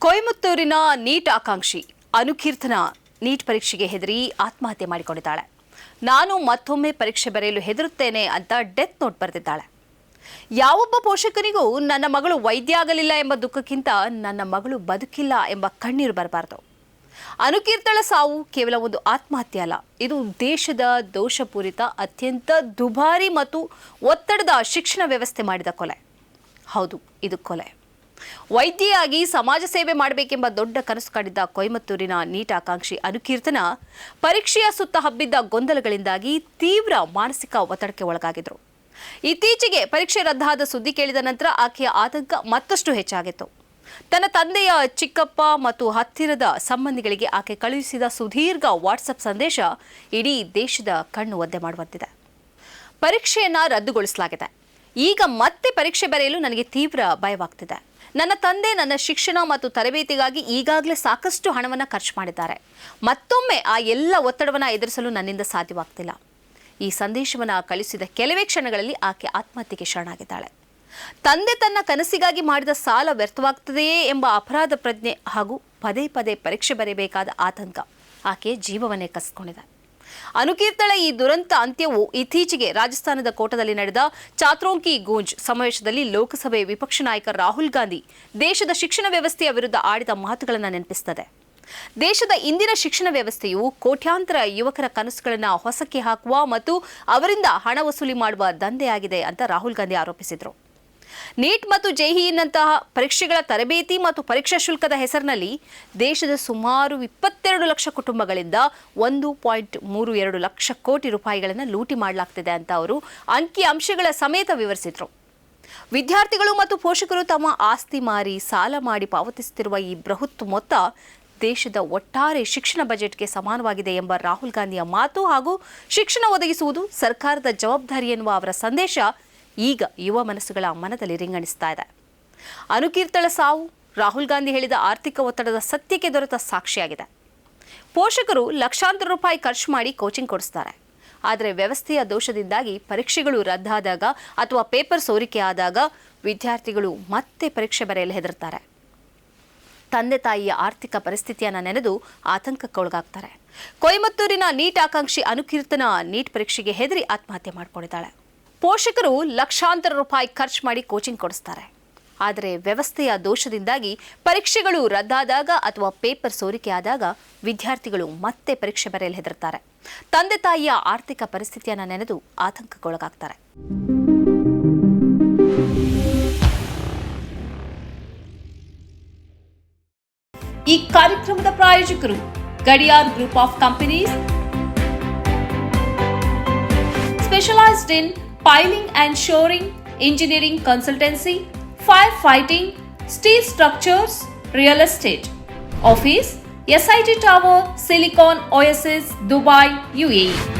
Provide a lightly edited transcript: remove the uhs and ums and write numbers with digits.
ಕೊಯಮತ್ತೂರಿನ neat ಆಕಾಂಕ್ಷಿ ಅನುಕೀರ್ತನ neat ಪರೀಕ್ಷೆಗೆ ಹೆದರಿ ಆತ್ಮಹತ್ಯೆ ಮಾಡಿಕೊಂಡಿದ್ದಾಳೆ. ನಾನು ಮತ್ತೊಮ್ಮೆ ಪರೀಕ್ಷೆ ಬರೆಯಲು ಹೆದರುತ್ತೇನೆ ಅಂತ ಡೆತ್ ನೋಟ್ ಬರೆದಿದ್ದಾಳೆ. ಯಾವೊಬ್ಬ ಪೋಷಕನಿಗೂ ನನ್ನ ಮಗಳು ವೈದ್ಯ ಆಗಲಿಲ್ಲ ಎಂಬ ದುಃಖಕ್ಕಿಂತ ನನ್ನ ಮಗಳು ಬದುಕಿಲ್ಲ ಎಂಬ ಕಣ್ಣೀರು ಬರಬಾರದು. ಅನುಕೀರ್ತಳ ಸಾವು ಕೇವಲ ಒಂದು ಆತ್ಮಹತ್ಯೆ ಅಲ್ಲ, ಇದು ದೇಶದ ದೋಷಪೂರಿತ ಅತ್ಯಂತ ದುಬಾರಿ ಮತ್ತು ಒತ್ತಡದ ಶಿಕ್ಷಣ ವ್ಯವಸ್ಥೆ ಮಾಡಿದ ಕೊಲೆ. ಹೌದು, ಇದು ಕೊಲೆ. ವೈದ್ಯೆಯಾಗಿ ಸಮಾಜ ಸೇವೆ ಮಾಡಬೇಕೆಂಬ ದೊಡ್ಡ ಕನಸು ಕಂಡಿದ್ದ ಕೊಯಮತ್ತೂರಿನ ನೀಟ್ ಆಕಾಂಕ್ಷಿ ಅನುಕೀರ್ತನ ಪರೀಕ್ಷೆಯ ಸುತ್ತ ಹಬ್ಬಿದ್ದ ಗೊಂದಲಗಳಿಂದಾಗಿ ತೀವ್ರ ಮಾನಸಿಕ ಒತ್ತಡಕ್ಕೆ ಒಳಗಾಗಿದ್ರು. ಇತ್ತೀಚೆಗೆ ಪರೀಕ್ಷೆ ರದ್ದಾದ ಸುದ್ದಿ ಕೇಳಿದ ನಂತರ ಆಕೆಯ ಆತಂಕ ಮತ್ತಷ್ಟು ಹೆಚ್ಚಾಗಿತ್ತು. ತನ್ನ ತಂದೆಯ ಚಿಕ್ಕಪ್ಪ ಮತ್ತು ಹತ್ತಿರದ ಸಂಬಂಧಿಗಳಿಗೆ ಆಕೆ ಕಳುಹಿಸಿದ ಸುದೀರ್ಘ ವಾಟ್ಸಪ್ ಸಂದೇಶ ಇಡೀ ದೇಶದ ಕಣ್ಣು ಒದ್ದೆ ಮಾಡುವಂತಿದೆ. ಪರೀಕ್ಷೆಯನ್ನ ರದ್ದುಗೊಳಿಸಲಾಗಿದೆ. ಈಗ ಮತ್ತೆ ಪರೀಕ್ಷೆ ಬರೆಯಲು ನನಗೆ ತೀವ್ರ ಭಯವಾಗ್ತಿದೆ. ನನ್ನ ತಂದೆ ನನ್ನ ಶಿಕ್ಷಣ ಮತ್ತು ತರಬೇತಿಗಾಗಿ ಈಗಾಗಲೇ ಸಾಕಷ್ಟು ಹಣವನ್ನು ಖರ್ಚು ಮಾಡಿದ್ದಾರೆ. ಮತ್ತೊಮ್ಮೆ ಆ ಎಲ್ಲ ಒತ್ತಡವನ್ನು ಎದುರಿಸಲು ನನ್ನಿಂದ ಸಾಧ್ಯವಾಗ್ತಿಲ್ಲ. ಈ ಸಂದೇಶವನ್ನು ಕಳಿಸಿದ ಕೆಲವೇ ಕ್ಷಣಗಳಲ್ಲಿ ಆಕೆ ಆತ್ಮಹತ್ಯೆಗೆ ಶರಣಾಗಿದ್ದಾಳೆ. ತಂದೆ ತನ್ನ ಕನಸಿಗಾಗಿ ಮಾಡಿದ ಸಾಲ ವ್ಯರ್ಥವಾಗ್ತದೆಯೇ ಎಂಬ ಅಪರಾಧ ಪ್ರಜ್ಞೆ ಹಾಗೂ ಪದೇ ಪದೇ ಪರೀಕ್ಷೆ ಬರೆಯಬೇಕಾದ ಆತಂಕ ಆಕೆ ಜೀವವನ್ನೇ ಕಸಿಕೊಂಡಿದೆ. ಅನುಕೀರ್ತಳ ಈ ದುರಂತ ಅಂತ್ಯವು ಇತ್ತೀಚೆಗೆ ರಾಜಸ್ಥಾನದ ಕೋಟದಲ್ಲಿ ನಡೆದ ಚಾತ್ರೋಂಕಿ ಗೂಂಜ್ ಸಮಾವೇಶದಲ್ಲಿ ಲೋಕಸಭೆ ವಿಪಕ್ಷ ನಾಯಕ ರಾಹುಲ್ ಗಾಂಧಿ ದೇಶದ ಶಿಕ್ಷಣ ವ್ಯವಸ್ಥೆಯ ವಿರುದ್ಧ ಆಡಿದ ಮಾತುಗಳನ್ನು ನೆನಪಿಸುತ್ತದೆ. ದೇಶದ ಇಂದಿನ ಶಿಕ್ಷಣ ವ್ಯವಸ್ಥೆಯು ಕೋಟ್ಯಾಂತರ ಯುವಕರ ಕನಸುಗಳನ್ನು ಹೊಸಕ್ಕೆ ಹಾಕುವ ಮತ್ತು ಅವರಿಂದ ಹಣ ವಸೂಲಿ ಮಾಡುವ ದಂಧೆಯಾಗಿದೆ ಅಂತ ರಾಹುಲ್ ಗಾಂಧಿ ಆರೋಪಿಸಿದರು. ನೀಟ್ ಮತ್ತು ಜೆಇಇನಂತಹ ಪರೀಕ್ಷೆಗಳ ತರಬೇತಿ ಮತ್ತು ಪರೀಕ್ಷಾ ಶುಲ್ಕದ ಹೆಸರಿನಲ್ಲಿ ದೇಶದ ಸುಮಾರು 22 ಲಕ್ಷ ಕುಟುಂಬಗಳಿಂದ 1.32 ಲಕ್ಷ ಕೋಟಿ ರೂಪಾಯಿಗಳನ್ನು ಲೂಟಿ ಮಾಡಲಾಗ್ತಿದೆ ಅಂತ ಅವರು ಅಂಕಿ ಅಂಶಗಳ ಸಮೇತ ವಿವರಿಸಿದರು. ವಿದ್ಯಾರ್ಥಿಗಳು ಮತ್ತು ಪೋಷಕರು ತಮ್ಮ ಆಸ್ತಿ ಮಾರಿ ಸಾಲ ಮಾಡಿ ಪಾವತಿಸುತ್ತಿರುವ ಈ ಬೃಹತ್ ಮೊತ್ತ ದೇಶದ ಒಟ್ಟಾರೆ ಶಿಕ್ಷಣ ಬಜೆಟ್ಗೆ ಸಮಾನವಾಗಿದೆ ಎಂಬ ರಾಹುಲ್ ಗಾಂಧಿಯ ಮಾತು ಹಾಗೂ ಶಿಕ್ಷಣ ಒದಗಿಸುವುದು ಸರ್ಕಾರದ ಜವಾಬ್ದಾರಿ ಎನ್ನುವ ಅವರ ಸಂದೇಶ ಈಗ ಯುವ ಮನಸ್ಸುಗಳ ಮನದಲ್ಲಿ ರಿಂಗಣಿಸ್ತಾ ಇದೆ. ಅನುಕೀರ್ತಳ ಸಾವು ರಾಹುಲ್ ಗಾಂಧಿ ಹೇಳಿದ ಆರ್ಥಿಕ ಒತ್ತಡದ ಸತ್ಯಕ್ಕೆ ದೊರೆತ ಸಾಕ್ಷಿಯಾಗಿದೆ. ಪೋಷಕರು ಲಕ್ಷಾಂತರ ರೂಪಾಯಿ ಖರ್ಚು ಮಾಡಿ ಕೋಚಿಂಗ್ ಕೊಡಿಸ್ತಾರೆ. ಆದರೆ ವ್ಯವಸ್ಥೆಯ ದೋಷದಿಂದಾಗಿ ಪರೀಕ್ಷೆಗಳು ರದ್ದಾದಾಗ ಅಥವಾ ಪೇಪರ್ ಸೋರಿಕೆ ಆದಾಗ ವಿದ್ಯಾರ್ಥಿಗಳು ಮತ್ತೆ ಪರೀಕ್ಷೆ ಬರೆಯಲು ಹೆದರುತ್ತಾರೆ. ತಂದೆ ತಾಯಿಯ ಆರ್ಥಿಕ ಪರಿಸ್ಥಿತಿಯನ್ನು ನೆನೆದು ಆತಂಕಕ್ಕೊಳಗಾಗ್ತಾರೆ. ಕೊಯಮತ್ತೂರಿನ ನೀಟ್ ಆಕಾಂಕ್ಷಿ ಅನುಕೀರ್ತನ ನೀಟ್ ಪರೀಕ್ಷೆಗೆ ಹೆದರಿ ಆತ್ಮಹತ್ಯೆ ಮಾಡಿಕೊಂಡಿದ್ದಾಳೆ. ಪೋಷಕರು ಲಕ್ಷಾಂತರ ರೂಪಾಯಿ ಖರ್ಚು ಮಾಡಿ ಕೋಚಿಂಗ್ ಕೊಡಿಸ್ತಾರೆ. ಆದರೆ ವ್ಯವಸ್ಥೆಯ ದೋಷದಿಂದಾಗಿ ಪರೀಕ್ಷೆಗಳು ರದ್ದಾದಾಗ ಅಥವಾ ಪೇಪರ್ ಸೋರಿಕೆ ಆದಾಗ ವಿದ್ಯಾರ್ಥಿಗಳು ಮತ್ತೆ ಪರೀಕ್ಷೆ ಬರೆಯಲು ಹೆದರುತ್ತಾರೆ. ತಂದೆ ತಾಯಿಯ ಆರ್ಥಿಕ ಪರಿಸ್ಥಿತಿಯನ್ನು ನೆನೆದು ಆತಂಕಕ್ಕೊಳಗಾಗ್ತಾರೆ. ಈ ಕಾರ್ಯಕ್ರಮದ ಪ್ರಾಯೋಜಕರು Gadiyar group of companies, specialised in piling and shoring, engineering consultancy, firefighting, steel structures, real estate. Office, SIT Tower, Silicon Oasis, Dubai, UAE.